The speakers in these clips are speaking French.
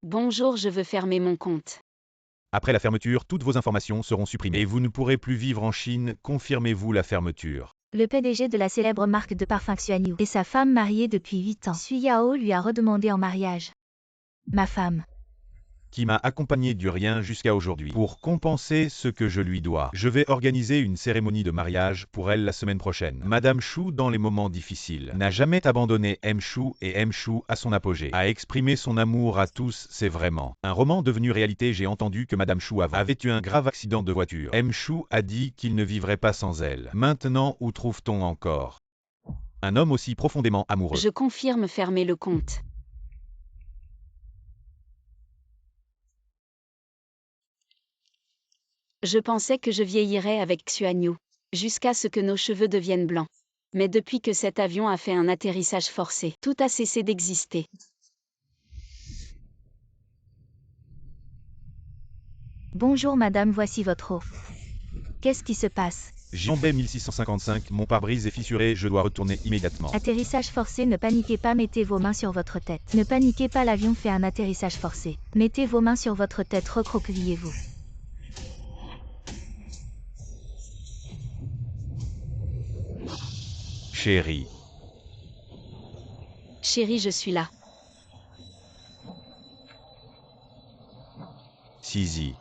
Bonjour, je veux fermer mon compte. Après la fermeture, toutes vos informations seront supprimées et vous ne pourrez plus vivre en Chine. Confirmez-vous la fermeture? Le PDG de la célèbre marque de parfum Xuanyu et sa femme mariée depuis 8 ans. Xu Yao lui a redemandé en mariage. Ma femme. Qui m'a accompagné du rien jusqu'à aujourd'hui. Pour compenser ce que je lui dois, je vais organiser une cérémonie de mariage pour elle la semaine prochaine. Madame Shu, dans les moments difficiles, n'a jamais abandonné M. Shu et M. Shu à son apogée. A exprimé son amour à tous, c'est vraiment un roman devenu réalité. J'ai entendu que Madame Shu avait eu un grave accident de voiture. M. Shu a dit qu'il ne vivrait pas sans elle. Maintenant, où trouve-t-on encore un homme aussi profondément amoureux? Je confirme fermer le compte. Je pensais que je vieillirais avec Xuanyu, jusqu'à ce que nos cheveux deviennent blancs. Mais depuis que cet avion a fait un atterrissage forcé, tout a cessé d'exister. Bonjour madame, voici votre eau. Qu'est-ce qui se passe? Jianbei 1655, mon pare-brise est fissuré, je dois retourner immédiatement. Atterrissage forcé, ne paniquez pas, mettez vos mains sur votre tête. Ne paniquez pas, l'avion fait un atterrissage forcé. Mettez vos mains sur votre tête, recroquevillez-vous. Chérie. Chérie, je suis là. Sisi.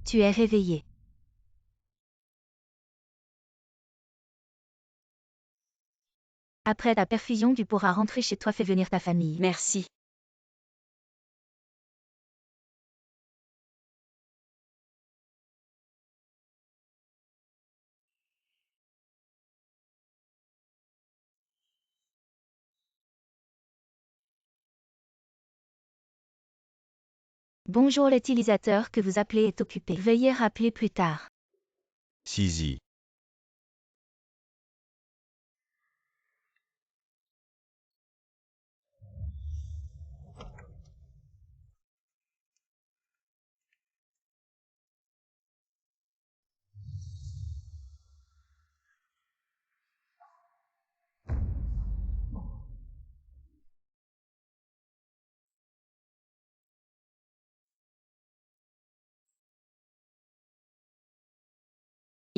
Tu es réveillé. Après ta perfusion, tu pourras rentrer chez toi, fais venir ta famille. Merci. Bonjour, l'utilisateur que vous appelez est occupé. Veuillez rappeler plus tard. Sisi.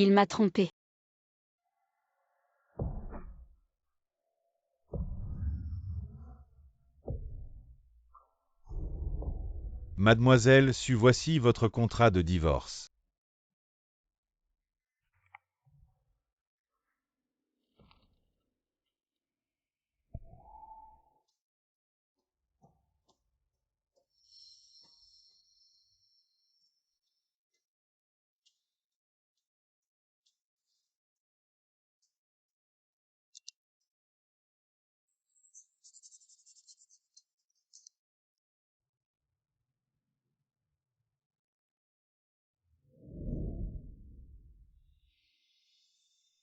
Il m'a trompé. Mademoiselle Su, voici votre contrat de divorce.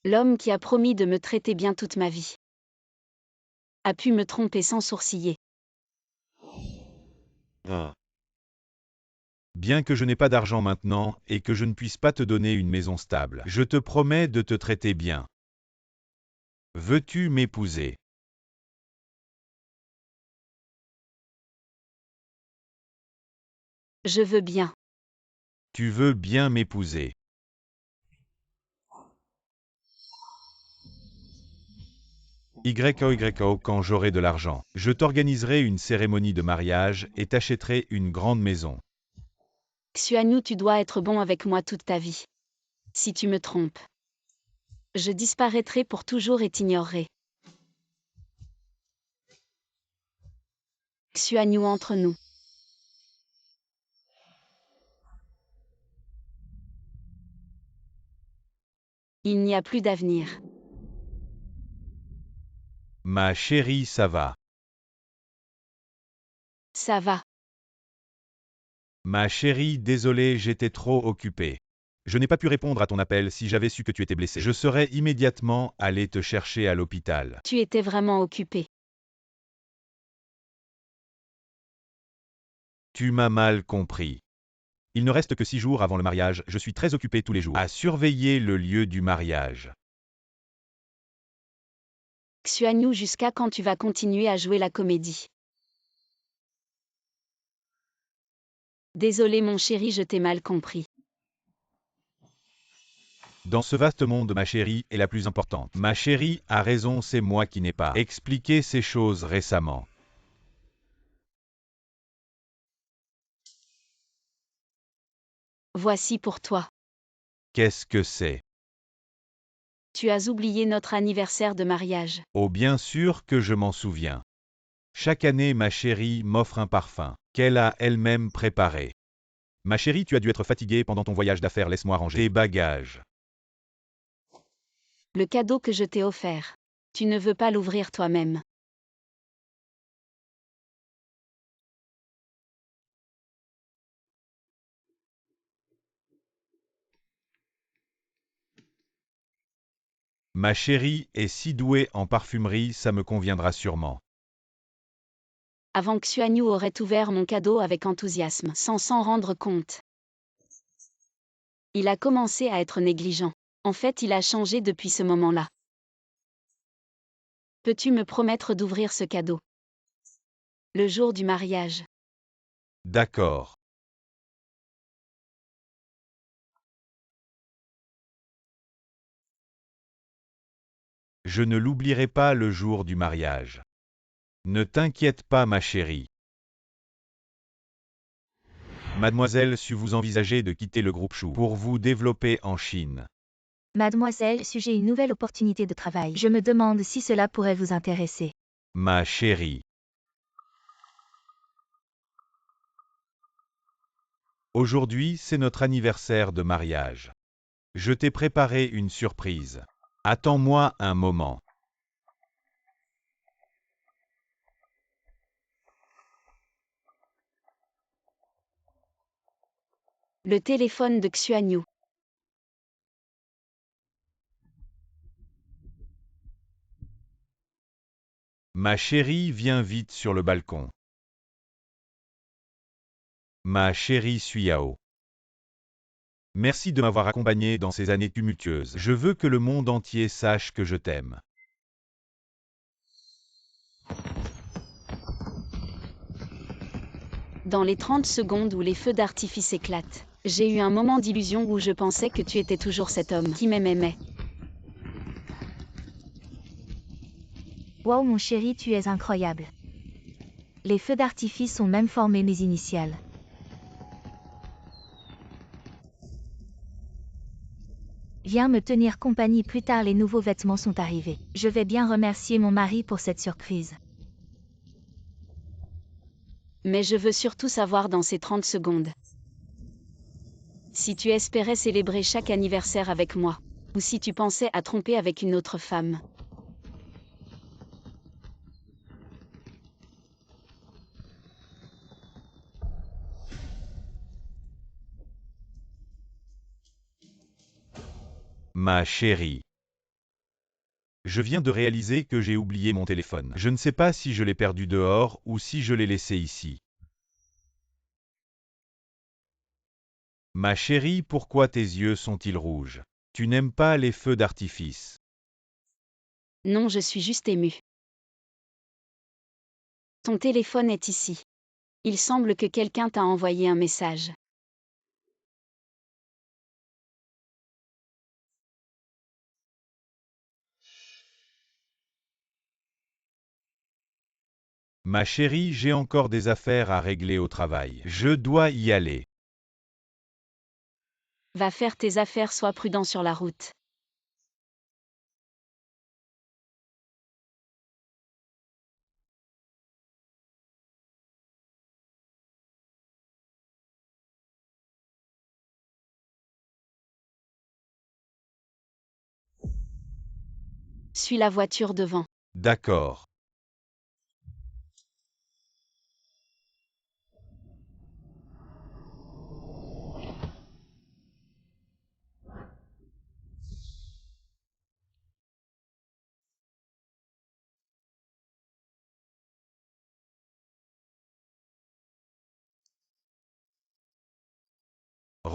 L'homme qui a promis de me traiter bien toute ma vie a pu me tromper sans sourciller. Bien que je n'ai pas d'argent maintenant et que je ne puisse pas te donner une maison stable, je te promets de te traiter bien. Veux-tu m'épouser? Je veux bien. Tu veux bien m'épouser? YOYO, quand j'aurai de l'argent, je t'organiserai une cérémonie de mariage et t'achèterai une grande maison. Xuanyu, tu dois être bon avec moi toute ta vie. Si tu me trompes, je disparaîtrai pour toujours et t'ignorerai. Xuanyu, entre nous. Il n'y a plus d'avenir. Ma chérie, ça va. Ça va. Ma chérie, désolé, j'étais trop occupé. Je n'ai pas pu répondre à ton appel. Si j'avais su que tu étais blessé, je serais immédiatement allé te chercher à l'hôpital. Tu étais vraiment occupé. Tu m'as mal compris. Il ne reste que 6 jours avant le mariage, je suis très occupé tous les jours à surveiller le lieu du mariage. Xuanyu, jusqu'à quand tu vas continuer à jouer la comédie? Désolé mon chéri, je t'ai mal compris. Dans ce vaste monde, ma chérie est la plus importante. Ma chérie a raison, c'est moi qui n'ai pas expliqué ces choses récemment. Voici pour toi. Qu'est-ce que c'est? Tu as oublié notre anniversaire de mariage. Oh, bien sûr que je m'en souviens. Chaque année, ma chérie m'offre un parfum qu'elle a elle-même préparé. Ma chérie, tu as dû être fatiguée pendant ton voyage d'affaires, laisse-moi ranger tes bagages. Le cadeau que je t'ai offert. Tu ne veux pas l'ouvrir toi-même. Ma chérie est si douée en parfumerie, ça me conviendra sûrement. Avant que Xuanyu aurait ouvert mon cadeau avec enthousiasme, sans s'en rendre compte. Il a commencé à être négligent. En fait, il a changé depuis ce moment-là. Peux-tu me promettre d'ouvrir ce cadeau? Le jour du mariage. D'accord. Je ne l'oublierai pas le jour du mariage. Ne t'inquiète pas, ma chérie. Mademoiselle, si vous envisagez de quitter le groupe Chou pour vous développer en Chine. Mademoiselle, j'ai une nouvelle opportunité de travail. Je me demande si cela pourrait vous intéresser. Ma chérie. Aujourd'hui, c'est notre anniversaire de mariage. Je t'ai préparé une surprise. Attends-moi un moment. Le téléphone de Xuanyu. Ma chérie, viens vite sur le balcon. Ma chérie Suyao. Merci de m'avoir accompagné dans ces années tumultueuses. Je veux que le monde entier sache que je t'aime. Dans les 30 secondes où les feux d'artifice éclatent, j'ai eu un moment d'illusion où je pensais que tu étais toujours cet homme qui m'aimait. Wow mon chéri, tu es incroyable. Les feux d'artifice ont même formé mes initiales. Viens me tenir compagnie plus tard, les nouveaux vêtements sont arrivés. Je vais bien remercier mon mari pour cette surprise. Mais je veux surtout savoir dans ces 30 secondes. Si tu espérais célébrer chaque anniversaire avec moi, ou si tu pensais à tromper avec une autre femme. Ma chérie. Je viens de réaliser que j'ai oublié mon téléphone. Je ne sais pas si je l'ai perdu dehors ou si je l'ai laissé ici. Ma chérie, pourquoi tes yeux sont-ils rouges? Tu n'aimes pas les feux d'artifice. Non, je suis juste émue. Ton téléphone est ici. Il semble que quelqu'un t'a envoyé un message. Ma chérie, j'ai encore des affaires à régler au travail. Je dois y aller. Va faire tes affaires, sois prudent sur la route. Suis la voiture devant. D'accord.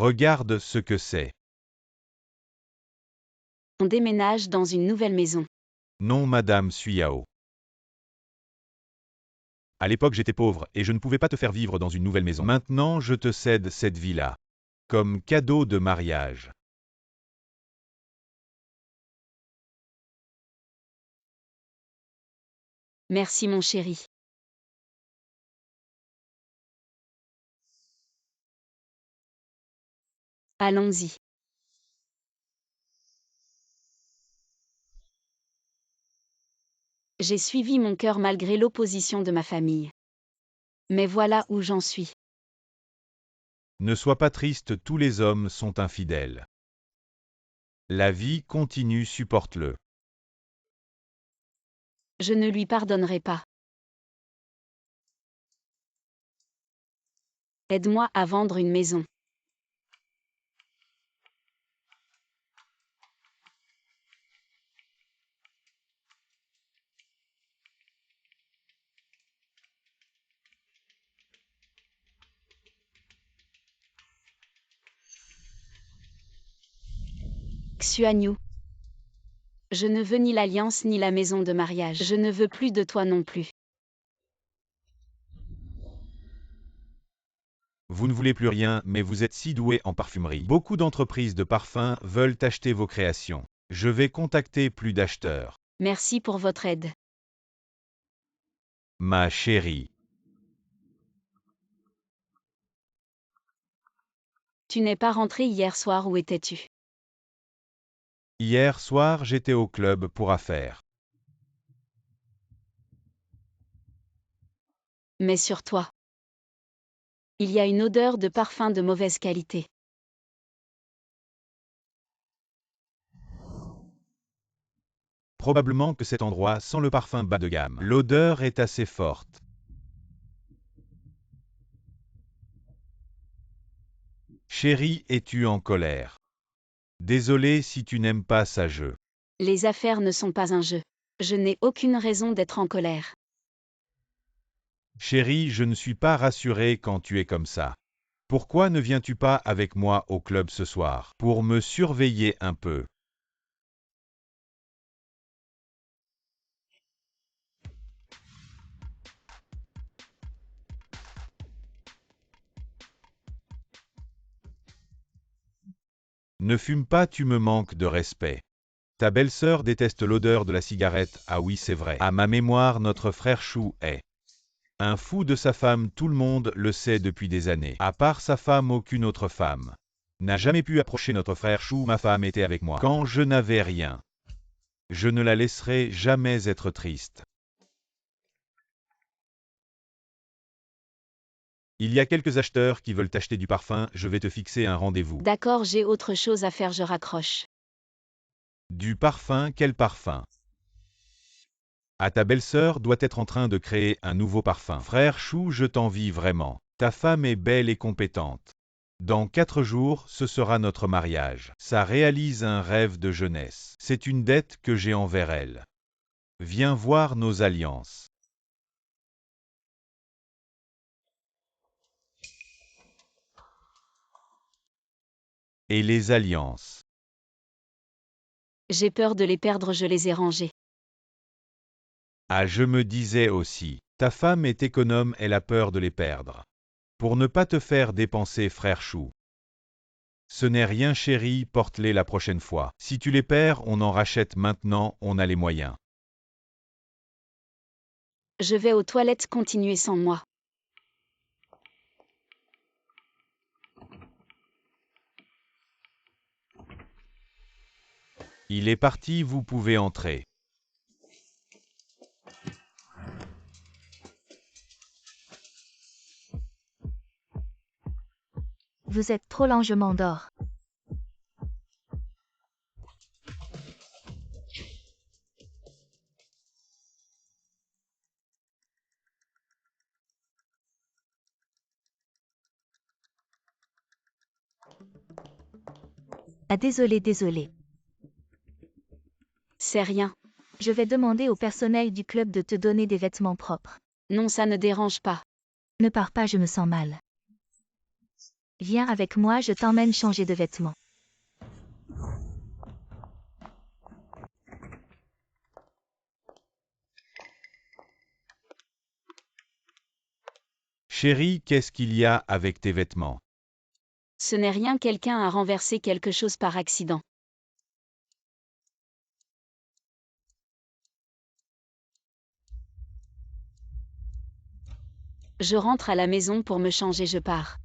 Regarde ce que c'est. On déménage dans une nouvelle maison. Non, Madame Suyao. À l'époque, j'étais pauvre et je ne pouvais pas te faire vivre dans une nouvelle maison. Maintenant, je te cède cette villa. Comme cadeau de mariage. Merci mon chéri. Allons-y. J'ai suivi mon cœur malgré l'opposition de ma famille. Mais voilà où j'en suis. Ne sois pas triste, tous les hommes sont infidèles. La vie continue, supporte-le. Je ne lui pardonnerai pas. Aide-moi à vendre une maison. Xuanyu. Je ne veux ni l'alliance ni la maison de mariage. Je ne veux plus de toi non plus. Vous ne voulez plus rien, mais vous êtes si doué en parfumerie. Beaucoup d'entreprises de parfums veulent acheter vos créations. Je vais contacter plus d'acheteurs. Merci pour votre aide. Ma chérie. Tu n'es pas rentré hier soir, où étais-tu? Hier soir, j'étais au club pour affaires. Mais sur toi. Il y a une odeur de parfum de mauvaise qualité. Probablement que cet endroit sent le parfum bas de gamme. L'odeur est assez forte. Chérie, es-tu en colère? Désolé si tu n'aimes pas ça jeu. Les affaires ne sont pas un jeu. Je n'ai aucune raison d'être en colère. Chérie, je ne suis pas rassuré quand tu es comme ça. Pourquoi ne viens-tu pas avec moi au club ce soir, pour me surveiller un peu? Ne fume pas, tu me manques de respect. Ta belle-sœur déteste l'odeur de la cigarette, ah oui c'est vrai. À ma mémoire, notre frère Chou est un fou de sa femme, tout le monde le sait depuis des années. À part sa femme, aucune autre femme n'a jamais pu approcher notre frère Chou. Ma femme était avec moi quand je n'avais rien. Je ne la laisserai jamais être triste. Il y a quelques acheteurs qui veulent acheter du parfum, je vais te fixer un rendez-vous. D'accord, j'ai autre chose à faire, je raccroche. Du parfum, quel parfum? Ah, ta belle-sœur doit être en train de créer un nouveau parfum. Frère Chou, je t'envie vraiment. Ta femme est belle et compétente. Dans 4 jours, ce sera notre mariage. Ça réalise un rêve de jeunesse. C'est une dette que j'ai envers elle. Viens voir nos alliances. Et les alliances. J'ai peur de les perdre, je les ai rangées. Ah, je me disais aussi. Ta femme est économe, elle a peur de les perdre. Pour ne pas te faire dépenser, frère Chou. Ce n'est rien chérie, porte-les la prochaine fois. Si tu les perds, on en rachète maintenant, on a les moyens. Je vais aux toilettes, continuer sans moi. Il est parti, vous pouvez entrer. Vous êtes trop lent, je m'endors. Ah désolé. C'est rien. Je vais demander au personnel du club de te donner des vêtements propres. Non, ça ne dérange pas. Ne pars pas, je me sens mal. Viens avec moi, je t'emmène changer de vêtements. Chérie, qu'est-ce qu'il y a avec tes vêtements? Ce n'est rien, quelqu'un a renversé quelque chose par accident. Je rentre à la maison pour me changer, je pars.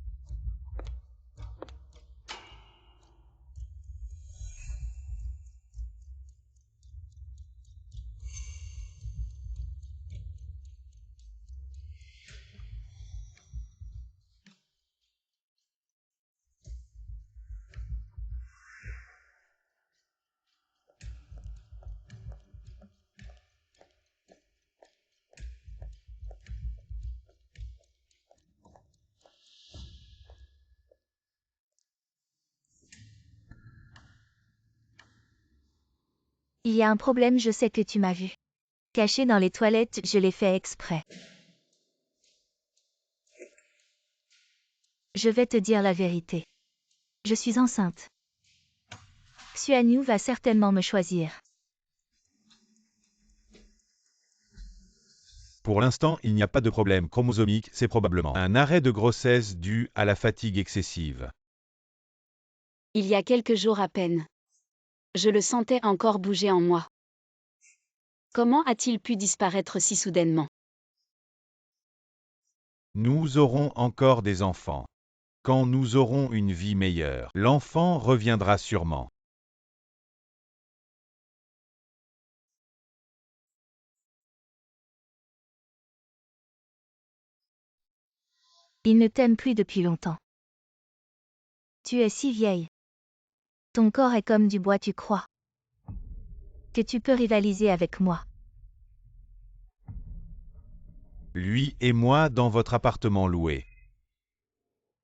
Il y a un problème, je sais que tu m'as vu. Caché dans les toilettes, je l'ai fait exprès. Je vais te dire la vérité. Je suis enceinte. Xuanyu va certainement me choisir. Pour l'instant, il n'y a pas de problème chromosomique, c'est probablement un arrêt de grossesse dû à la fatigue excessive. Il y a quelques jours à peine. Je le sentais encore bouger en moi. Comment a-t-il pu disparaître si soudainement? Nous aurons encore des enfants. Quand nous aurons une vie meilleure, l'enfant reviendra sûrement. Il ne t'aime plus depuis longtemps. Tu es si vieille. Ton corps est comme du bois, tu crois que tu peux rivaliser avec moi. Lui et moi dans votre appartement loué.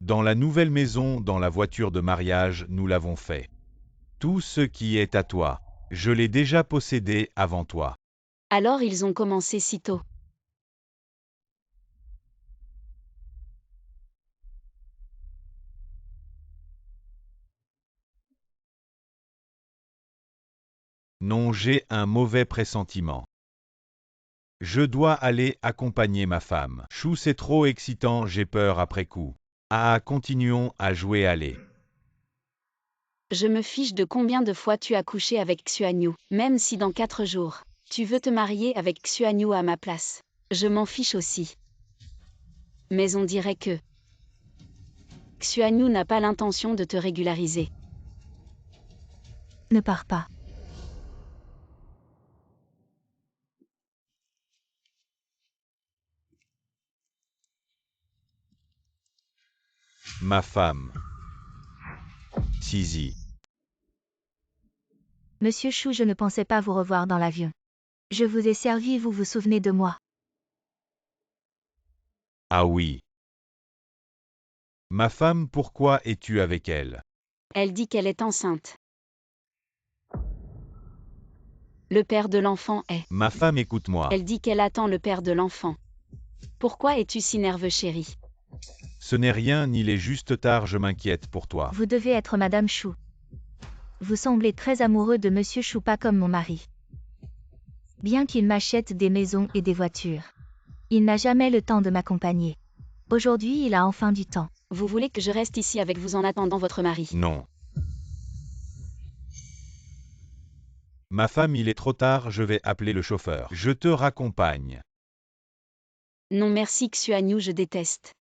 Dans la nouvelle maison, dans la voiture de mariage, nous l'avons fait. Tout ce qui est à toi, je l'ai déjà possédé avant toi. Alors ils ont commencé si tôt. Non, j'ai un mauvais pressentiment. Je dois aller accompagner ma femme. Chou, c'est trop excitant, j'ai peur après coup. Ah, continuons à jouer, allez. Je me fiche de combien de fois tu as couché avec Xuanyu, même si dans 4 jours, tu veux te marier avec Xuanyu à ma place. Je m'en fiche aussi. Mais on dirait que Xuanyu n'a pas l'intention de te régulariser. Ne pars pas. Ma femme. Sisi. Monsieur Chou, je ne pensais pas vous revoir dans l'avion. Je vous ai servi, vous vous souvenez de moi. Ah oui. Ma femme, pourquoi es-tu avec elle? Elle dit qu'elle est enceinte. Le père de l'enfant est. Ma femme, écoute-moi. Elle dit qu'elle attend le père de l'enfant. Pourquoi es-tu si nerveux, chérie? Ce n'est rien, ni les juste tard, je m'inquiète pour toi. Vous devez être Madame Chou. Vous semblez très amoureux de Monsieur Chou, pas comme mon mari. Bien qu'il m'achète des maisons et des voitures, il n'a jamais le temps de m'accompagner. Aujourd'hui, il a enfin du temps. Vous voulez que je reste ici avec vous en attendant votre mari? Non. Ma femme, il est trop tard, je vais appeler le chauffeur. Je te raccompagne. Non merci Xuanyu, je déteste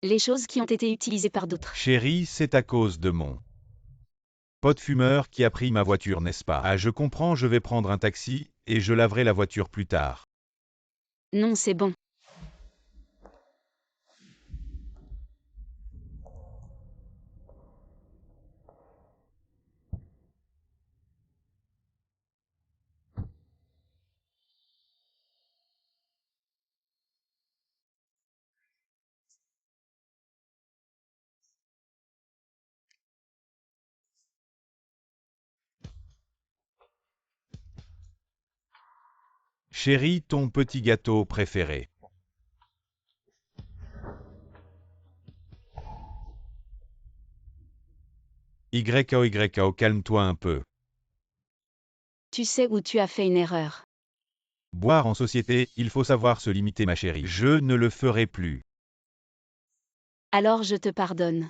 les choses qui ont été utilisées par d'autres. Chérie, c'est à cause de mon pote fumeur qui a pris ma voiture, n'est-ce pas? Ah, je comprends, je vais prendre un taxi, et je laverai la voiture plus tard. Non, c'est bon. Chérie, ton petit gâteau préféré. YKO, calme-toi un peu. Tu sais où tu as fait une erreur. Boire en société, il faut savoir se limiter ma chérie. Je ne le ferai plus. Alors je te pardonne.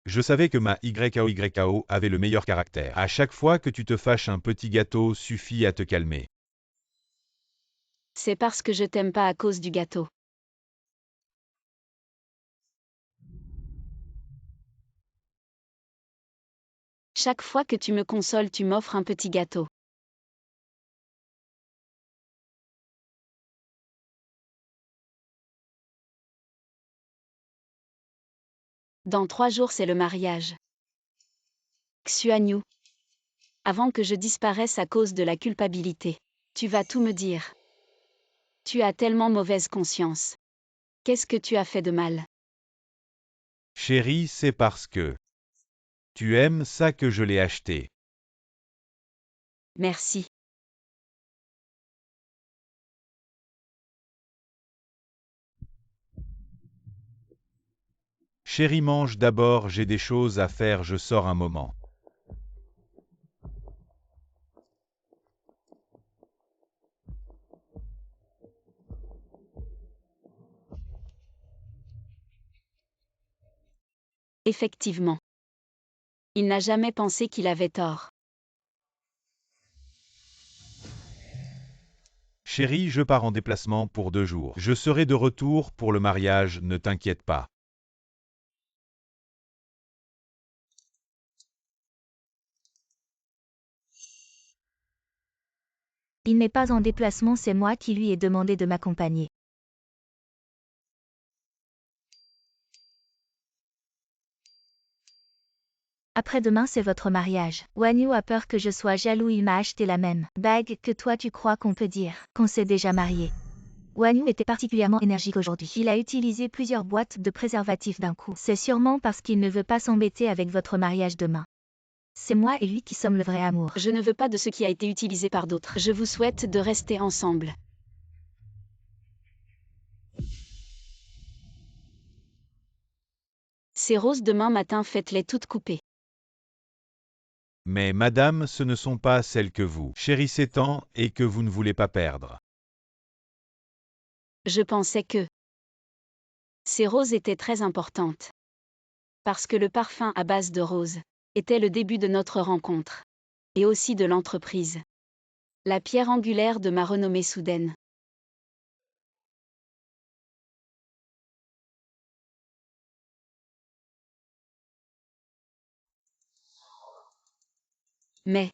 Je savais que ma YKO avait le meilleur caractère. À chaque fois que tu te fâches, un petit gâteau suffit à te calmer. C'est parce que je t'aime pas à cause du gâteau. Chaque fois que tu me consoles, tu m'offres un petit gâteau. Dans 3 jours, c'est le mariage. Xuanyu. Avant que je disparaisse à cause de la culpabilité. Tu vas tout me dire. Tu as tellement mauvaise conscience. Qu'est-ce que tu as fait de mal? Chérie, c'est parce que tu aimes ça que je l'ai acheté. Merci. Chérie, mange d'abord, j'ai des choses à faire, je sors un moment. Effectivement. Il n'a jamais pensé qu'il avait tort. Chérie, je pars en déplacement pour 2 jours. Je serai de retour pour le mariage, ne t'inquiète pas. Il n'est pas en déplacement, c'est moi qui lui ai demandé de m'accompagner. Après-demain, c'est votre mariage. Wanyu a peur que je sois jaloux, il m'a acheté la même bague que toi, tu crois qu'on peut dire qu'on s'est déjà marié. Wanyu était particulièrement énergique aujourd'hui. Il a utilisé plusieurs boîtes de préservatifs d'un coup. C'est sûrement parce qu'il ne veut pas s'embêter avec votre mariage demain. C'est moi et lui qui sommes le vrai amour. Je ne veux pas de ce qui a été utilisé par d'autres. Je vous souhaite de rester ensemble. Ces roses demain matin, faites-les toutes coupées. Mais madame, ce ne sont pas celles que vous chérissez tant et que vous ne voulez pas perdre. Je pensais que ces roses étaient très importantes. Parce que le parfum à base de roses était le début de notre rencontre. Et aussi de l'entreprise. La pierre angulaire de ma renommée soudaine. Mais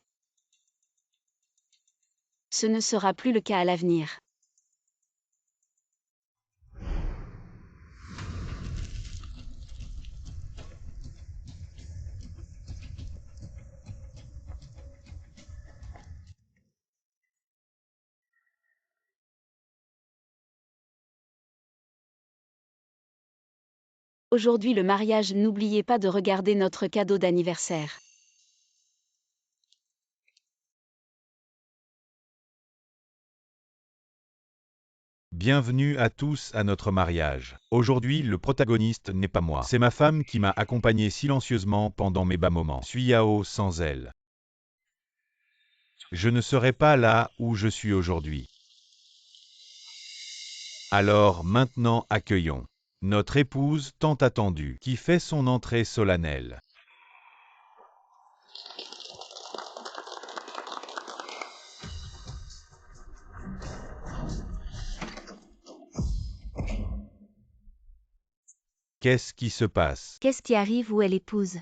ce ne sera plus le cas à l'avenir. Aujourd'hui le mariage, n'oubliez pas de regarder notre cadeau d'anniversaire. Bienvenue à tous à notre mariage. Aujourd'hui, le protagoniste n'est pas moi. C'est ma femme qui m'a accompagné silencieusement pendant mes bas moments. Suis Yao sans elle. Je ne serais pas là où je suis aujourd'hui. Alors maintenant accueillons notre épouse tant attendue, qui fait son entrée solennelle. Qu'est-ce qui se passe? Qu'est-ce qui arrive, où est l'épouse?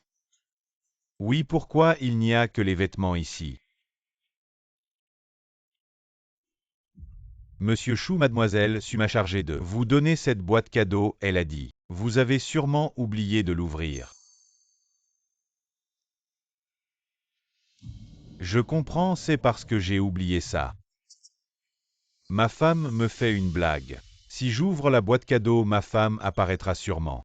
Oui, pourquoi il n'y a que les vêtements ici? Monsieur Chou, mademoiselle Su m'a chargé de vous donner cette boîte cadeau, elle a dit. Vous avez sûrement oublié de l'ouvrir. Je comprends, c'est parce que j'ai oublié ça. Ma femme me fait une blague. Si j'ouvre la boîte cadeau, ma femme apparaîtra sûrement.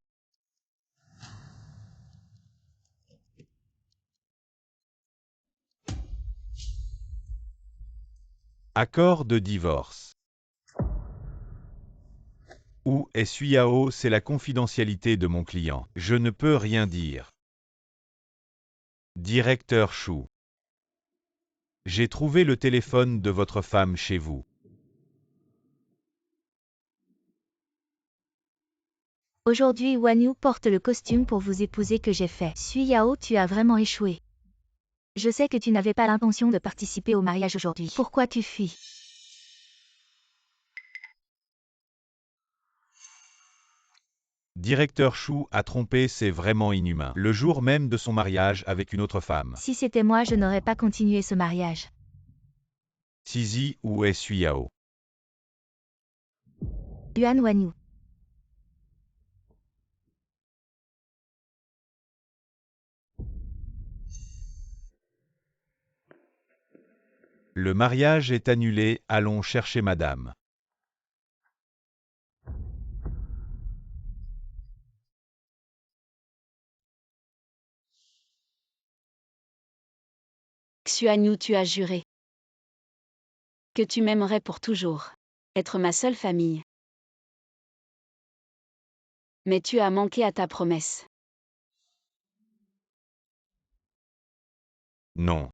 Accord de divorce. Où est Suyao? C'est la confidentialité de mon client. Je ne peux rien dire. Directeur Shu. J'ai trouvé le téléphone de votre femme chez vous. Aujourd'hui, Wanyu porte le costume pour vous épouser que j'ai fait. Suyao, tu as vraiment échoué. Je sais que tu n'avais pas l'intention de participer au mariage aujourd'hui. Pourquoi tu fuis? Directeur Shu a trompé, c'est vraiment inhumain. Le jour même de son mariage avec une autre femme. Si c'était moi, je n'aurais pas continué ce mariage. Tizi, où est Suyao? Yuan Wanyu. Le mariage est annulé, allons chercher madame. Xuanyu, tu as juré que tu m'aimerais pour toujours. Être ma seule famille. Mais tu as manqué à ta promesse. Non.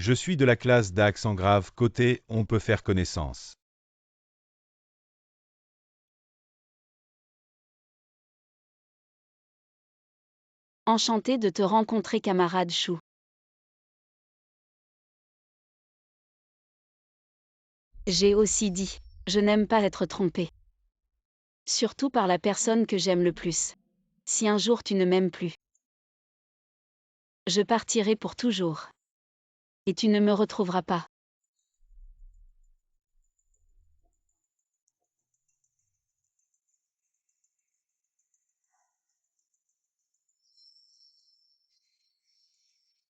Je suis de la classe d'accent grave, côté, on peut faire connaissance. Enchanté de te rencontrer, camarade Shu. J'ai aussi dit, je n'aime pas être trompé. Surtout par la personne que j'aime le plus. Si un jour tu ne m'aimes plus, je partirai pour toujours. Et tu ne me retrouveras pas.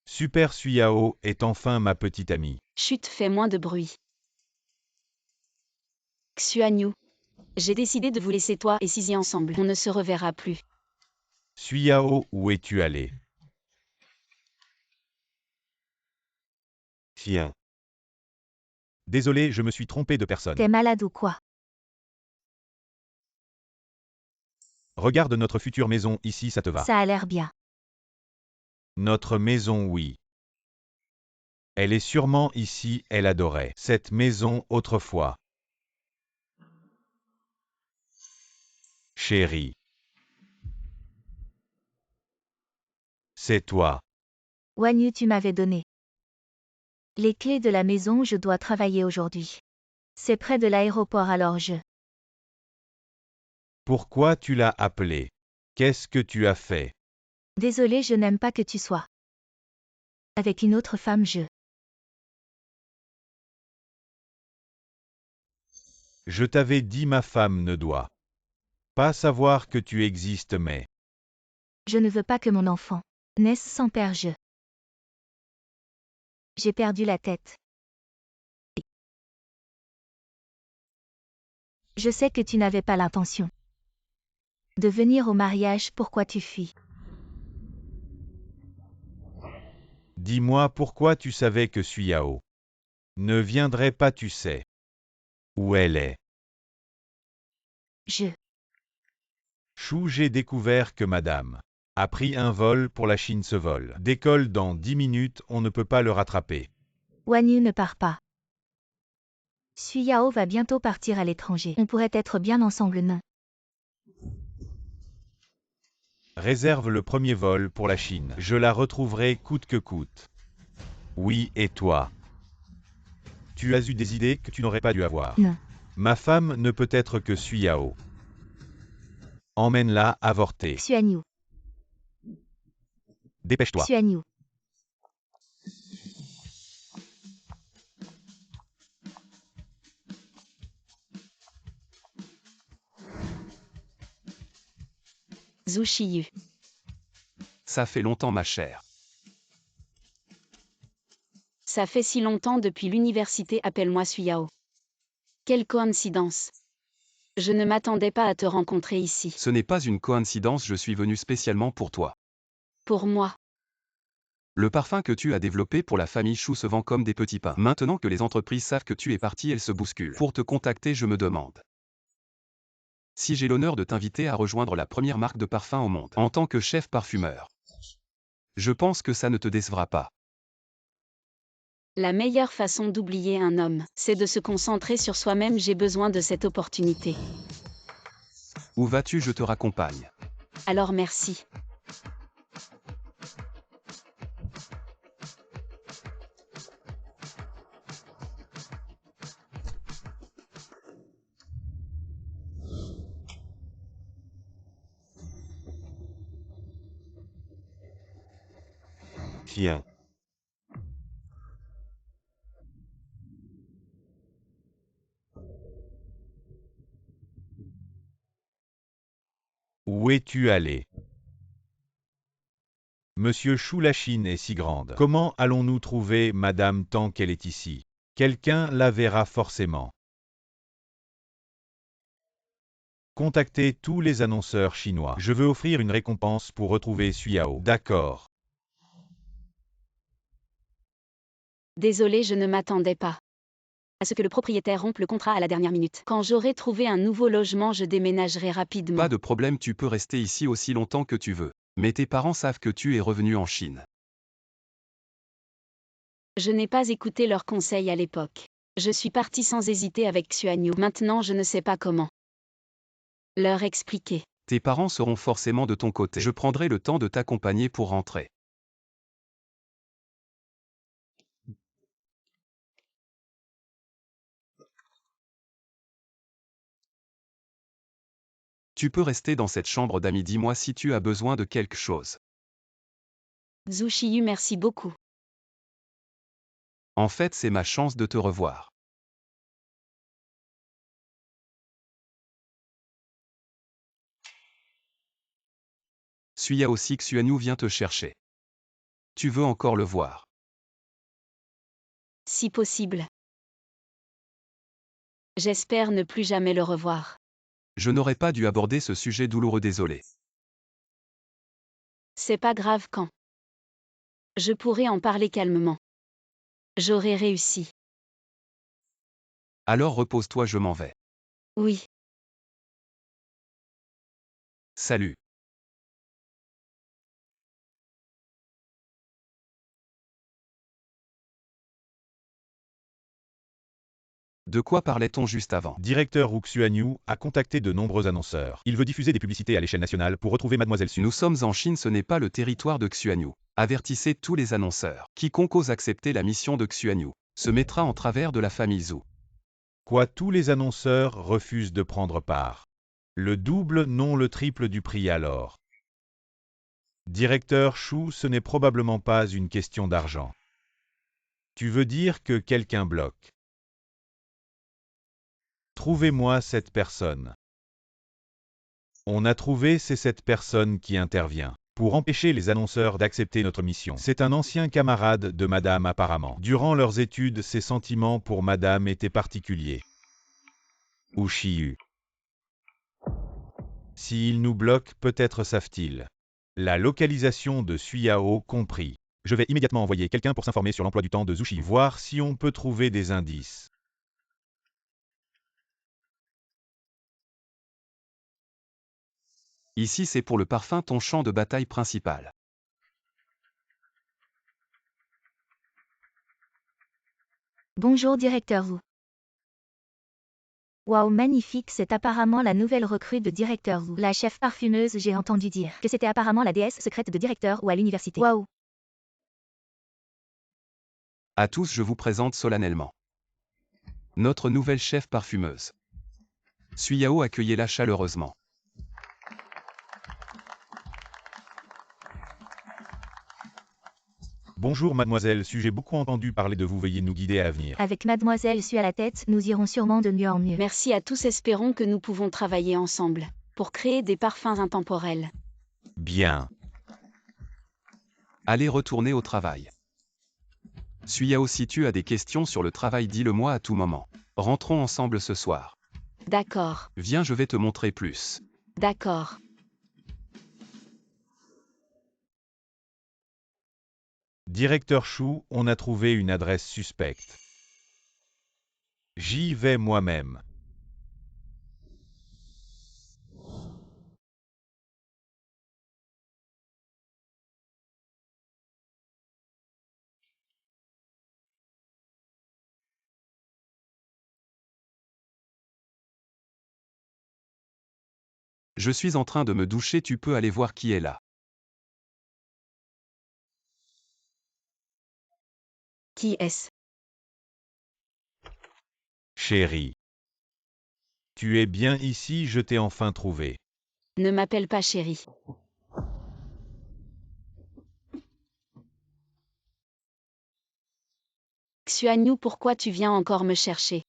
Super Suyao est enfin ma petite amie. Chut, fais moins de bruit. Xuanyu, j'ai décidé de vous laisser toi et Sizi ensemble. On ne se reverra plus. Suyao, où es-tu allé? Tiens. Désolé, je me suis trompé de personne. T'es malade ou quoi? Regarde notre future maison, ici ça te va. Ça a l'air bien. Notre maison, oui. Elle est sûrement ici, elle adorait cette maison autrefois. Chérie. C'est toi. Wanyu, tu m'avais donné les clés de la maison, je dois travailler aujourd'hui. C'est près de l'aéroport, alors je... Pourquoi tu l'as appelé? Qu'est-ce que tu as fait? Désolé, je n'aime pas que tu sois avec une autre femme, Je t'avais dit ma femme ne doit pas savoir que tu existes mais... Je ne veux pas que mon enfant naisse sans père, J'ai perdu la tête. Je sais que tu n'avais pas l'intention de venir au mariage, pourquoi tu fuis? Dis-moi pourquoi tu savais que Suyao ne viendrait pas, tu sais où elle est. Chou, j'ai découvert que madame a pris un vol pour la Chine. Ce vol décolle dans 10 minutes, on ne peut pas le rattraper. Wanyu ne part pas. Suyao va bientôt partir à l'étranger. On pourrait être bien ensemble, non? Réserve le premier vol pour la Chine. Je la retrouverai coûte que coûte. Oui, et toi? Tu as eu des idées que tu n'aurais pas dû avoir. Non. Ma femme ne peut être que Suyao. Emmène-la avorter. Xuanyu. Dépêche-toi. Xuanyu. Zhu Shiyu. Ça fait longtemps, ma chère. Ça fait si longtemps depuis l'université, appelle-moi Suyao. Quelle coïncidence. Je ne m'attendais pas à te rencontrer ici. Ce n'est pas une coïncidence, je suis venu spécialement pour toi. Pour moi. Le parfum que tu as développé pour la famille Chou se vend comme des petits pains. Maintenant que les entreprises savent que tu es parti, elles se bousculent. Pour te contacter, je me demande si j'ai l'honneur de t'inviter à rejoindre la première marque de parfum au monde, en tant que chef parfumeur. Je pense que ça ne te décevra pas. La meilleure façon d'oublier un homme, c'est de se concentrer sur soi-même. J'ai besoin de cette opportunité. Où vas-tu? Je te raccompagne. Alors merci. Tiens. Où es-tu allé? Monsieur Chou, la Chine est si grande. Comment allons-nous trouver Madame tant qu'elle est ici? Quelqu'un la verra forcément. Contactez tous les annonceurs chinois. Je veux offrir une récompense pour retrouver Suyao. D'accord. Désolé, je ne m'attendais pas à ce que le propriétaire rompe le contrat à la dernière minute. Quand j'aurai trouvé un nouveau logement, je déménagerai rapidement. Pas de problème, tu peux rester ici aussi longtemps que tu veux. Mais tes parents savent que tu es revenu en Chine. Je n'ai pas écouté leurs conseils à l'époque. Je suis partie sans hésiter avec Xuanyu. Maintenant, je ne sais pas comment leur expliquer. Tes parents seront forcément de ton côté. Je prendrai le temps de t'accompagner pour rentrer. Tu peux rester dans cette chambre d'amis, dis-moi si tu as besoin de quelque chose. Zhu Shiyu, merci beaucoup. En fait, c'est ma chance de te revoir. Suya aussi, Xuanyu vient te chercher. Tu veux encore le voir? Si possible. J'espère ne plus jamais le revoir. Je n'aurais pas dû aborder ce sujet douloureux, désolé. C'est pas grave quand je pourrai en parler calmement. J'aurai réussi. Alors repose-toi, je m'en vais. Oui. Salut. De quoi parlait-on juste avant? Directeur Wu Xuanyu a contacté de nombreux annonceurs. Il veut diffuser des publicités à l'échelle nationale pour retrouver Mademoiselle Su. Nous sommes en Chine, ce n'est pas le territoire de Xuanyu. Avertissez tous les annonceurs. Quiconque ose accepter la mission de Xuanyu se mettra en travers de la famille Zhu. Quoi, tous les annonceurs refusent de prendre part? Le double, non le triple du prix alors. Directeur Chou, ce n'est probablement pas une question d'argent. Tu veux dire que quelqu'un bloque? Trouvez-moi cette personne. On a trouvé, c'est cette personne qui intervient pour empêcher les annonceurs d'accepter notre mission. C'est un ancien camarade de Madame apparemment. Durant leurs études, ses sentiments pour Madame étaient particuliers. Wu Shiyu. S'ils nous bloquent, peut-être savent-ils la localisation de Suyao compris. Je vais immédiatement envoyer quelqu'un pour s'informer sur l'emploi du temps de Zhu Shiyu, voir si on peut trouver des indices. Ici, c'est pour le parfum, ton champ de bataille principal. Bonjour directeur Wu. Waouh, magnifique, c'est apparemment la nouvelle recrue de directeur Wu. La chef parfumeuse, j'ai entendu dire que c'était apparemment la déesse secrète de directeur Wu à l'université. Waouh. À tous, je vous présente solennellement notre nouvelle chef parfumeuse. Suyao, accueillez-la chaleureusement. Bonjour mademoiselle Su, j'ai beaucoup entendu parler de vous, veuillez nous guider à venir. Avec mademoiselle Su à la tête, nous irons sûrement de mieux en mieux. Merci à tous, espérons que nous pouvons travailler ensemble pour créer des parfums intemporels. Bien. Allez retourner au travail. Suyao, si tu as des questions sur le travail, dis-le-moi à tout moment. Rentrons ensemble ce soir. D'accord, Viens, je vais te montrer plus. d'accord. Directeur Chou, on a trouvé une adresse suspecte. J'y vais moi-même. Je suis en train de me doucher, tu peux aller voir qui est là. Qui est-ce? Chérie. Tu es bien ici, je t'ai enfin trouvé. Ne m'appelle pas chérie. Xuanyu, pourquoi tu viens encore me chercher?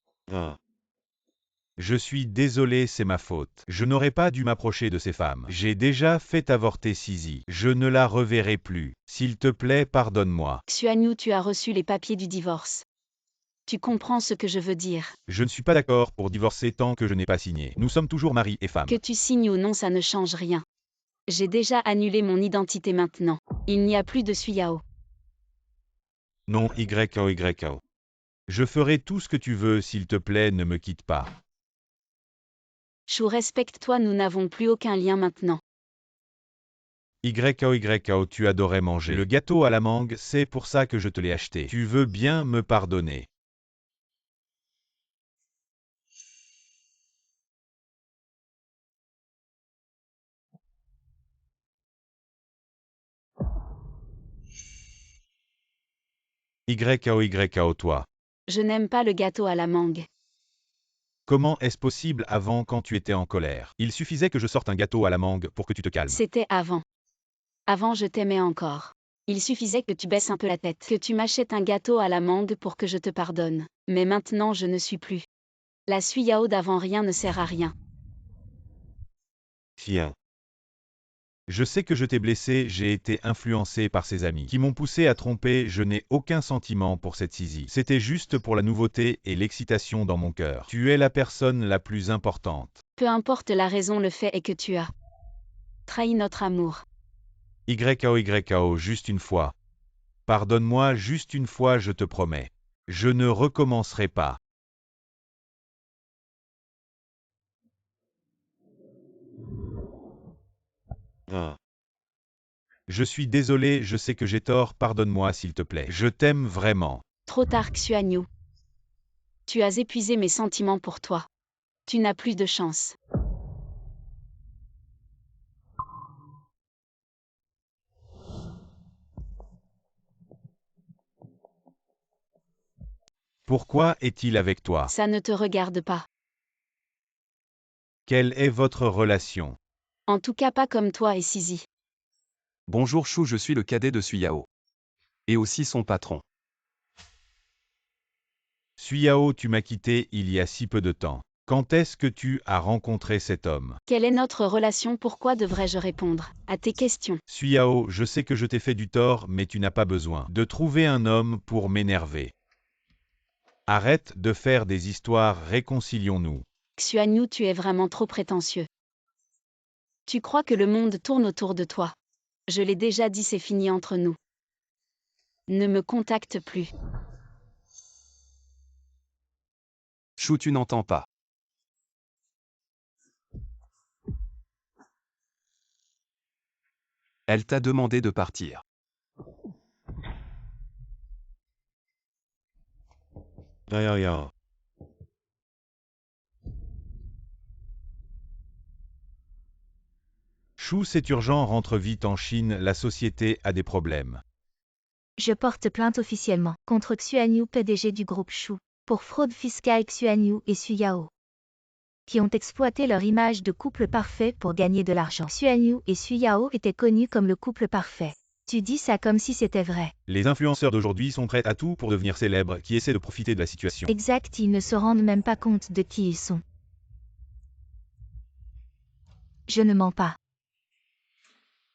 Je suis désolé, c'est ma faute. Je n'aurais pas dû m'approcher de ces femmes. J'ai déjà fait avorter Sisi. Je ne la reverrai plus. S'il te plaît, pardonne-moi. Xuanyu, tu as reçu les papiers du divorce. Tu comprends ce que je veux dire? Je ne suis pas d'accord pour divorcer tant que je n'ai pas signé. Nous sommes toujours mari et femme. Que tu signes ou non, ça ne change rien. J'ai déjà annulé mon identité maintenant. Il n'y a plus de Suyao. Non, YO. Je ferai tout ce que tu veux, s'il te plaît, ne me quitte pas. Chou, respecte-toi, nous n'avons plus aucun lien maintenant. YO, tu adorais manger. Le gâteau à la mangue, c'est pour ça que je te l'ai acheté. Tu veux bien me pardonner. YO, toi. Je n'aime pas le gâteau à la mangue. Comment est-ce possible avant quand tu étais en colère? Il suffisait que je sorte un gâteau à la mangue pour que tu te calmes. C'était avant. Avant, je t'aimais encore. Il suffisait que tu baisses un peu la tête, que tu m'achètes un gâteau à la mangue pour que je te pardonne. Mais maintenant, je ne suis plus. La Suyao d'avant, rien ne sert à rien. Tiens. Je sais que je t'ai blessé, j'ai été influencé par ses amis qui m'ont poussé à tromper, je n'ai aucun sentiment pour cette Sisi. C'était juste pour la nouveauté et l'excitation dans mon cœur. Tu es la personne la plus importante. Peu importe la raison, le fait est que tu as trahi notre amour. YO, juste une fois. Pardonne-moi juste une fois, je te promets. Je ne recommencerai pas. Je suis désolé, je sais que j'ai tort, pardonne-moi s'il te plaît. Je t'aime vraiment. Trop tard, Xuanyu. Tu as épuisé mes sentiments pour toi. Tu n'as plus de chance. Pourquoi est-il avec toi? Ça ne te regarde pas. Quelle est votre relation? En tout cas pas comme toi et Sisi. Bonjour Chou, je suis le cadet de Suyao. Et aussi son patron. Suyao, tu m'as quitté il y a si peu de temps. Quand est-ce que tu as rencontré cet homme? Quelle est notre relation? Pourquoi devrais-je répondre à tes questions? Suyao, je sais que je t'ai fait du tort, mais tu n'as pas besoin de trouver un homme pour m'énerver. Arrête de faire des histoires, réconcilions-nous. Xuanyu, tu es vraiment trop prétentieux. Tu crois que le monde tourne autour de toi. Je l'ai déjà dit, c'est fini entre nous. Ne me contacte plus. Chou, tu n'entends pas. Elle t'a demandé de partir. Chou, c'est urgent, rentre vite en Chine, la société a des problèmes. Je porte plainte officiellement contre Xuanyu, PDG du groupe Chou, pour fraude fiscale. Xuanyu et Suyao, qui ont exploité leur image de couple parfait pour gagner de l'argent. Xuanyu et Suyao étaient connus comme le couple parfait. Tu dis ça comme si c'était vrai. Les influenceurs d'aujourd'hui sont prêts à tout pour devenir célèbres, qui essaient de profiter de la situation. Exact, ils ne se rendent même pas compte de qui ils sont. Je ne mens pas.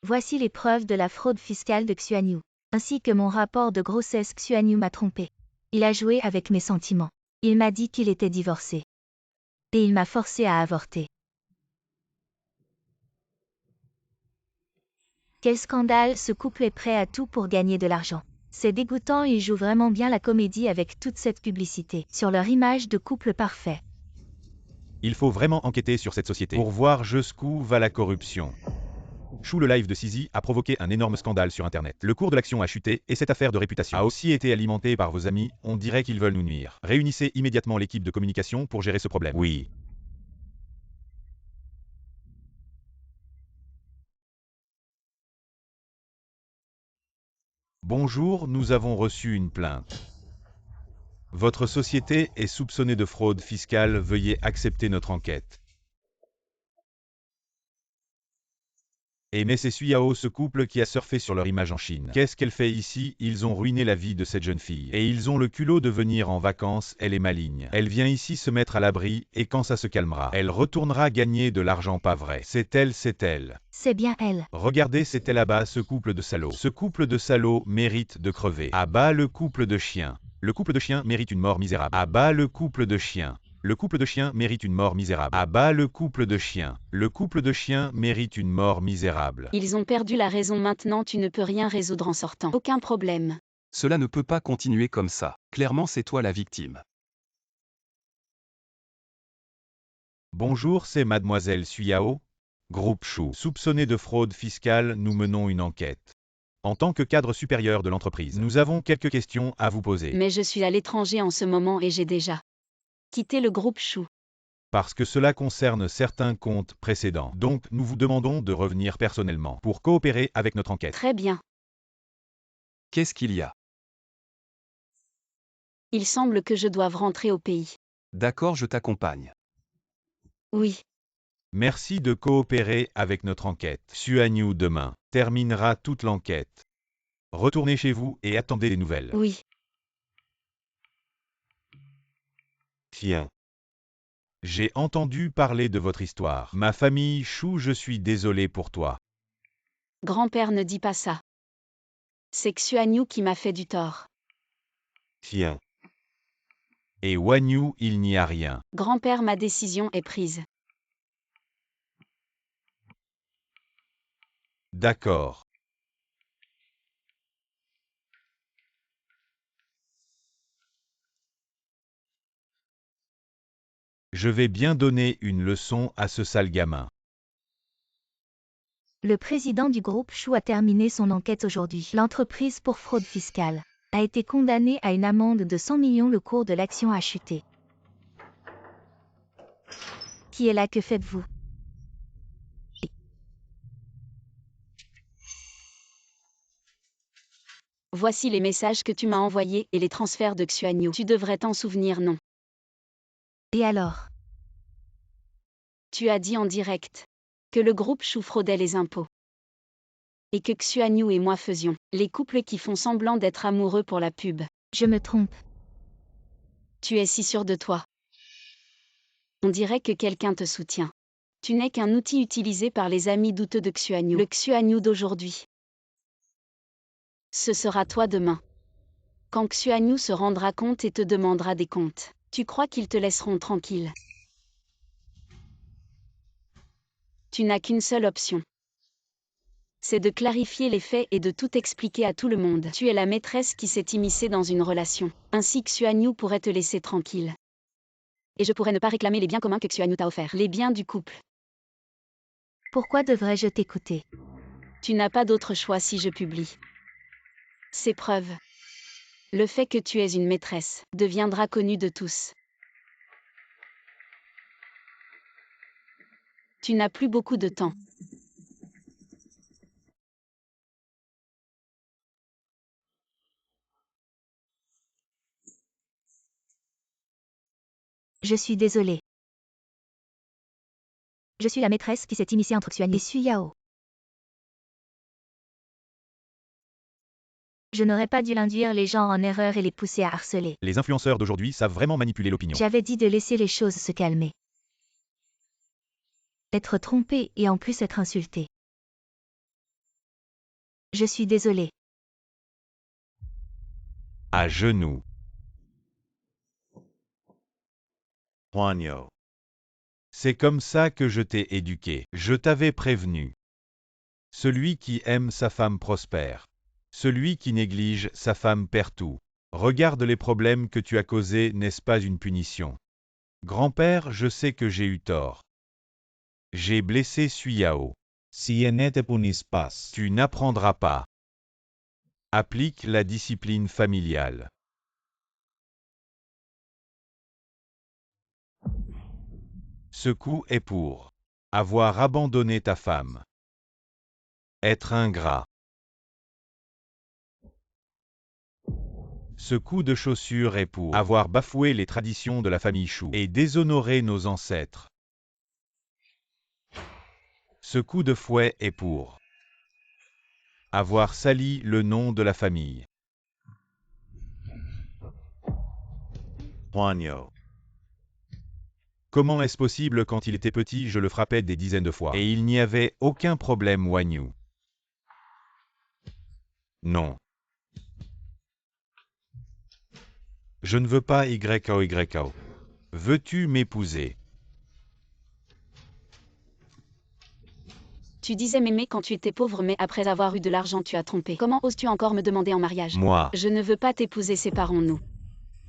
Voici les preuves de la fraude fiscale de Xuanyu. ainsi que mon rapport de grossesse. Xuanyu m'a trompé. Il a joué avec mes sentiments. Il m'a dit qu'il était divorcé. Et il m'a forcé à avorter. Quel scandale, ce couple est prêt à tout pour gagner de l'argent. C'est dégoûtant, ils jouent vraiment bien la comédie avec toute cette publicité sur leur image de couple parfait. Il faut vraiment enquêter sur cette société pour voir jusqu'où va la corruption. Chou, le live de Sizi a provoqué un énorme scandale sur Internet. Le cours de l'action a chuté et cette affaire de réputation a aussi été alimentée par vos amis. On dirait qu'ils veulent nous nuire. Réunissez immédiatement l'équipe de communication pour gérer ce problème. Oui. Bonjour, nous avons reçu une plainte. Votre société est soupçonnée de fraude fiscale. Veuillez accepter notre enquête. Et mais c'est Suyao, ce couple qui a surfé sur leur image en Chine. Qu'est-ce qu'elle fait ici? Ils ont ruiné la vie de cette jeune fille. Et ils ont le culot de venir en vacances. Elle est maligne. Elle vient ici se mettre à l'abri, et quand ça se calmera, elle retournera gagner de l'argent. Pas vrai. C'est elle, c'est elle. C'est bien elle. Regardez, c'était là-bas, ce couple de salauds. Ce couple de salauds mérite de crever. À bas le couple de chiens. Le couple de chiens mérite une mort misérable. À bas le couple de chiens. Le couple de chiens mérite une mort misérable. À bas le couple de chiens. Le couple de chiens mérite une mort misérable. Ils ont perdu la raison maintenant, tu ne peux rien résoudre en sortant. Aucun problème. Cela ne peut pas continuer comme ça. Clairement, c'est toi la victime. Bonjour, c'est Mademoiselle Suyao. Groupe Chou. Soupçonné de fraude fiscale, nous menons une enquête. En tant que cadre supérieur de l'entreprise, nous avons quelques questions à vous poser. Mais je suis à l'étranger en ce moment et j'ai déjà quitté le groupe Chou. Parce que cela concerne certains comptes précédents. Donc, nous vous demandons de revenir personnellement pour coopérer avec notre enquête. Très bien. Qu'est-ce qu'il y a? Il semble que je doive rentrer au pays. D'accord, je t'accompagne. Oui. Merci de coopérer avec notre enquête. Xuanyu demain terminera toute l'enquête. Retournez chez vous et attendez des nouvelles. Oui. Tiens. J'ai entendu parler de votre histoire. Ma famille Chou, je suis désolé pour toi. Grand-père, ne dis pas ça. C'est Xuanyu qui m'a fait du tort. Tiens. Et Wanyu, il n'y a rien. Grand-père, ma décision est prise. D'accord. Je vais bien donner une leçon à ce sale gamin. Le président du groupe Chou a terminé son enquête aujourd'hui. L'entreprise pour fraude fiscale a été condamnée à une amende de 100 millions. Le cours de l'action a chuté. Qui est là? Que faites-vous? Voici les messages que tu m'as envoyés et les transferts de Xuanyu. Tu devrais t'en souvenir, non? Et alors? Tu as dit en direct que le groupe Chou fraudait les impôts. Et que Xuanyu et moi faisions les couples qui font semblant d'être amoureux pour la pub. Je me trompe. Tu es si sûr de toi. On dirait que quelqu'un te soutient. Tu n'es qu'un outil utilisé par les amis douteux de Xuanyu. Le Xuanyu d'aujourd'hui. Ce sera toi demain. Quand Xuanyu se rendra compte et te demandera des comptes, tu crois qu'ils te laisseront tranquille? Tu n'as qu'une seule option. C'est de clarifier les faits et de tout expliquer à tout le monde. Tu es la maîtresse qui s'est immiscée dans une relation. Ainsi Xuanyu pourrait te laisser tranquille. Et je pourrais ne pas réclamer les biens communs que Xuanyu t'a offerts. Les biens du couple. Pourquoi devrais-je t'écouter? Tu n'as pas d'autre choix si je publie ces preuves. Le fait que tu es une maîtresse deviendra connu de tous. Tu n'as plus beaucoup de temps. Je suis désolée. Je suis la maîtresse qui s'est immiscée entre Xuanyu et Suyao. Je n'aurais pas dû induire les gens en erreur et les pousser à harceler. Les influenceurs d'aujourd'hui savent vraiment manipuler l'opinion. J'avais dit de laisser les choses se calmer. Être trompé et en plus être insulté. Je suis désolée. À genoux. Huanyo. C'est comme ça que je t'ai éduqué. Je t'avais prévenu. Celui qui aime sa femme prospère. Celui qui néglige sa femme perd tout. Regarde les problèmes que tu as causés, n'est-ce pas une punition? Grand-père, je sais que j'ai eu tort. J'ai blessé Suyao. Sienete punis pas. Tu n'apprendras pas. Applique la discipline familiale. Ce coup est pour avoir abandonné ta femme. Être ingrat. Ce coup de chaussure est pour avoir bafoué les traditions de la famille Chou et déshonoré nos ancêtres. Ce coup de fouet est pour avoir sali le nom de la famille. Huanyo. Comment est-ce possible quand il était petit, je le frappais des dizaines de fois et il n'y avait aucun problème, Wanyu? Non. Je ne veux pas YO. Veux-tu m'épouser? Tu disais m'aimer quand tu étais pauvre, mais après avoir eu de l'argent, tu as trompé. Comment oses-tu encore me demander en mariage? Moi. Je ne veux pas t'épouser, séparons-nous.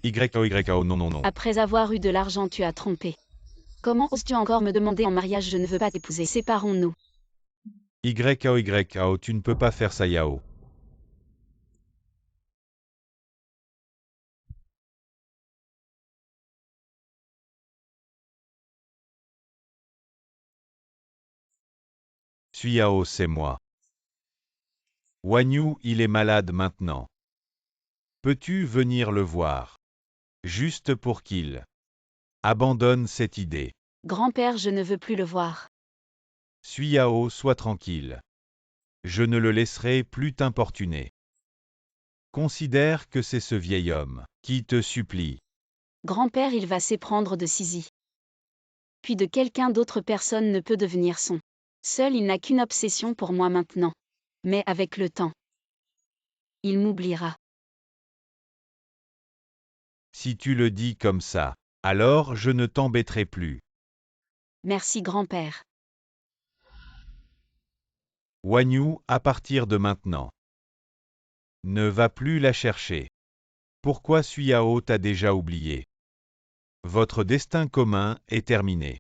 YO, non. Après avoir eu de l'argent, tu as trompé. Comment oses-tu encore me demander en mariage? Je ne veux pas t'épouser, séparons-nous. YO, tu ne peux pas faire ça, Yao. Suyao, c'est moi. Wanyu, il est malade maintenant. Peux-tu venir le voir? Juste pour qu'il abandonne cette idée. Grand-père, je ne veux plus le voir. Suyao, sois tranquille. Je ne le laisserai plus t'importuner. Considère que c'est ce vieil homme qui te supplie. Grand-père, il va s'éprendre de Sisi. Puis de quelqu'un d'autre, personne ne peut devenir son. Seul, il n'a qu'une obsession pour moi maintenant. Mais avec le temps, il m'oubliera. Si tu le dis comme ça, alors je ne t'embêterai plus. Merci grand-père. Wanyu, à partir de maintenant, ne va plus la chercher. Pourquoi Suyao t'a déjà oublié? Votre destin commun est terminé.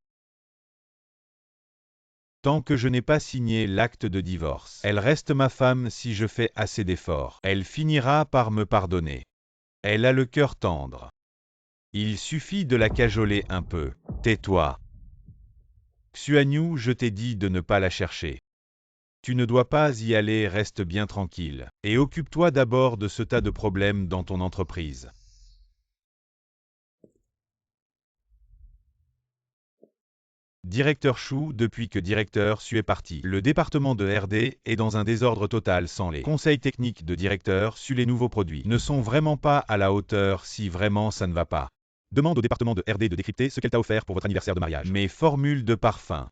Tant que je n'ai pas signé l'acte de divorce, elle reste ma femme si je fais assez d'efforts. Elle finira par me pardonner. Elle a le cœur tendre. Il suffit de la cajoler un peu. Tais-toi. Xuanyu, je t'ai dit de ne pas la chercher. Tu ne dois pas y aller, reste bien tranquille. Et occupe-toi d'abord de ce tas de problèmes dans ton entreprise. Directeur Chou, depuis que directeur Su est parti, le département de RD est dans un désordre total sans les conseils techniques de directeur Su. Les nouveaux produits ne sont vraiment pas à la hauteur si vraiment ça ne va pas. Demande au département de RD de décrypter ce qu'elle t'a offert pour votre anniversaire de mariage. Mes formules de parfum.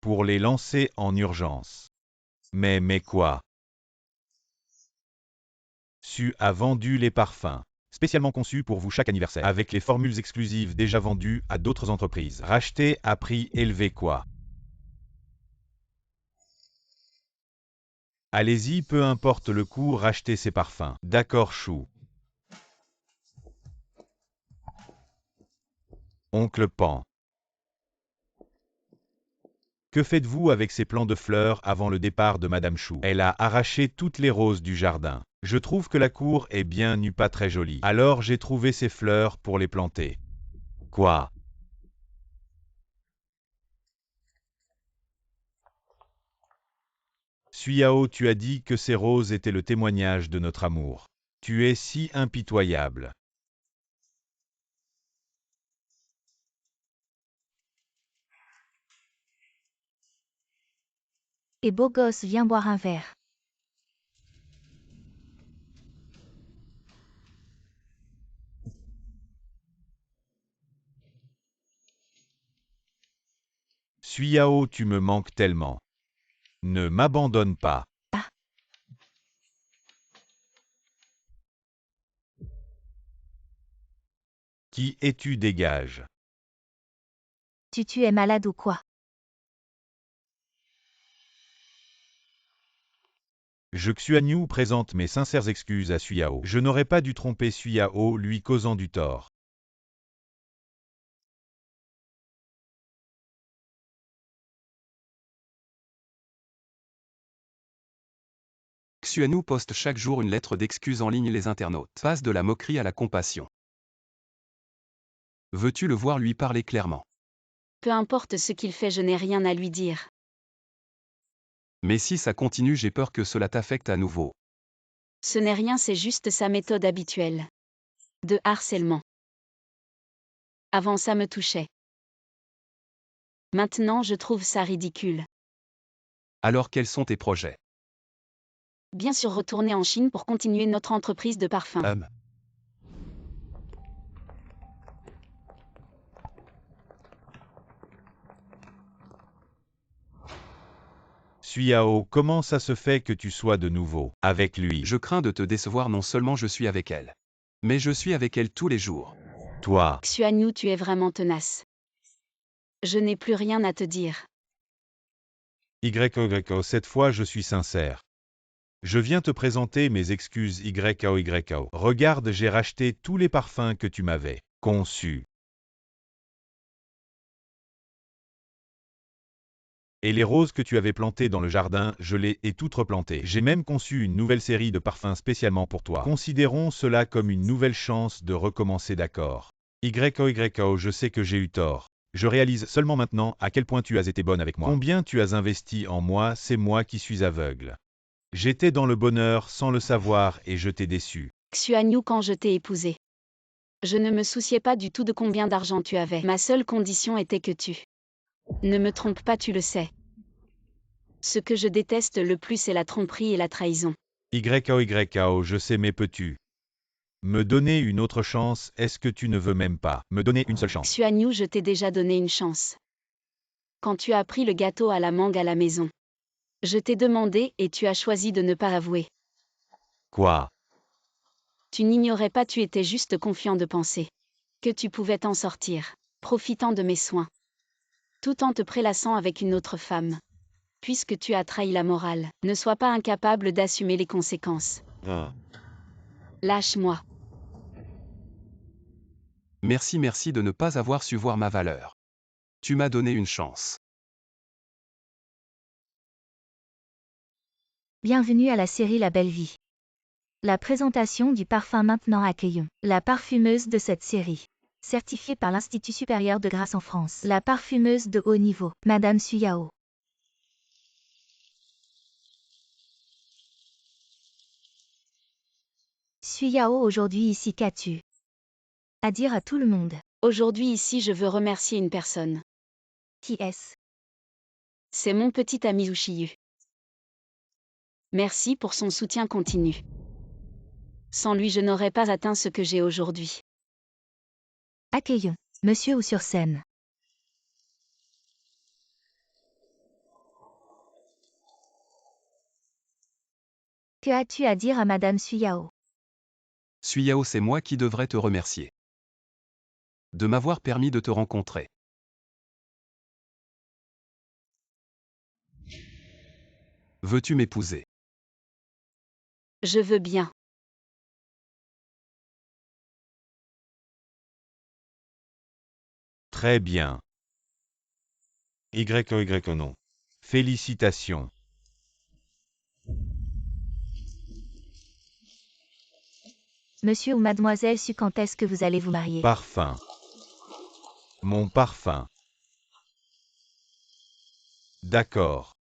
Pour les lancer en urgence. Mais quoi? Su a vendu les parfums. Spécialement conçus pour vous chaque anniversaire, avec les formules exclusives déjà vendues à d'autres entreprises. Rachetées à prix élevé quoi. Allez-y, peu importe le coût, rachetez ces parfums. D'accord Chou. Oncle Pan. Que faites-vous avec ces plants de fleurs avant le départ de Madame Chou? Elle a arraché toutes les roses du jardin. Je trouve que la cour est bien nue, pas très jolie. Alors j'ai trouvé ces fleurs pour les planter. Quoi? Suyao, tu as dit que ces roses étaient le témoignage de notre amour. Tu es si impitoyable. Et beau gosse, viens boire un verre. Suyao, tu me manques tellement. Ne m'abandonne pas. Ah. Qui es-tu, dégage. Tu es malade ou quoi? Je Xuanyu présente mes sincères excuses à Suyao. Je n'aurais pas dû tromper Suyao, lui causant du tort. Xuanu poste chaque jour une lettre d'excuse en ligne, les internautes passent de la moquerie à la compassion. Veux-tu le voir lui parler clairement? Peu importe ce qu'il fait, je n'ai rien à lui dire. Mais si ça continue, j'ai peur que cela t'affecte à nouveau. Ce n'est rien, c'est juste sa méthode habituelle. De harcèlement. Avant ça me touchait. Maintenant je trouve ça ridicule. Alors quels sont tes projets? Bien sûr, retourner en Chine pour continuer notre entreprise de parfum. Suyao, comment ça se fait que tu sois de nouveau avec lui? Je crains de te décevoir, non seulement je suis avec elle, mais je suis avec elle tous les jours. Toi, Xuanyu, tu es vraiment tenace. Je n'ai plus rien à te dire. YOYO, cette fois je suis sincère. Je viens te présenter mes excuses YOYO. Regarde, j'ai racheté tous les parfums que tu m'avais conçus. Et les roses que tu avais plantées dans le jardin, je les ai toutes replantées. J'ai même conçu une nouvelle série de parfums spécialement pour toi. Considérons cela comme une nouvelle chance de recommencer, d'accord? YOYO, je sais que j'ai eu tort. Je réalise seulement maintenant à quel point tu as été bonne avec moi. Combien tu as investi en moi, c'est moi qui suis aveugle. J'étais dans le bonheur sans le savoir et je t'ai déçu. Xuanyu, quand je t'ai épousé, je ne me souciais pas du tout de combien d'argent tu avais. Ma seule condition était que tu ne me trompes pas, tu le sais. Ce que je déteste le plus, c'est la tromperie et la trahison. YOYO, je sais, mais peux-tu me donner une autre chance? Est-ce que tu ne veux même pas me donner une seule chance? Xuanyu, je t'ai déjà donné une chance. Quand tu as pris le gâteau à la mangue à la maison, je t'ai demandé et tu as choisi de ne pas avouer. Quoi? Tu n'ignorais pas, tu étais juste confiant de penser que tu pouvais t'en sortir, profitant de mes soins, tout en te prélassant avec une autre femme. Puisque tu as trahi la morale, ne sois pas incapable d'assumer les conséquences. Lâche-moi. Merci de ne pas avoir su voir ma valeur. Tu m'as donné une chance. Bienvenue à la série La Belle Vie. La présentation du parfum maintenant, accueillons la parfumeuse de cette série. Certifiée par l'Institut supérieur de Grasse en France. La parfumeuse de haut niveau, Madame Suyao. Suyao, aujourd'hui ici, qu'as-tu à dire à tout le monde? Aujourd'hui ici, je veux remercier une personne. Qui est-ce? C'est mon petit ami Ushiyu. Merci pour son soutien continu. Sans lui, je n'aurais pas atteint ce que j'ai aujourd'hui. Accueillons Monsieur ou sur scène. Que as-tu à dire à Madame Suyao? Suyao, c'est moi qui devrais te remercier de m'avoir permis de te rencontrer. Veux-tu m'épouser? Je veux bien. Très bien. YOYO, non. Félicitations. Monsieur ou Mademoiselle Su, quand est-ce que vous allez vous marier? Parfum. Mon parfum. D'accord.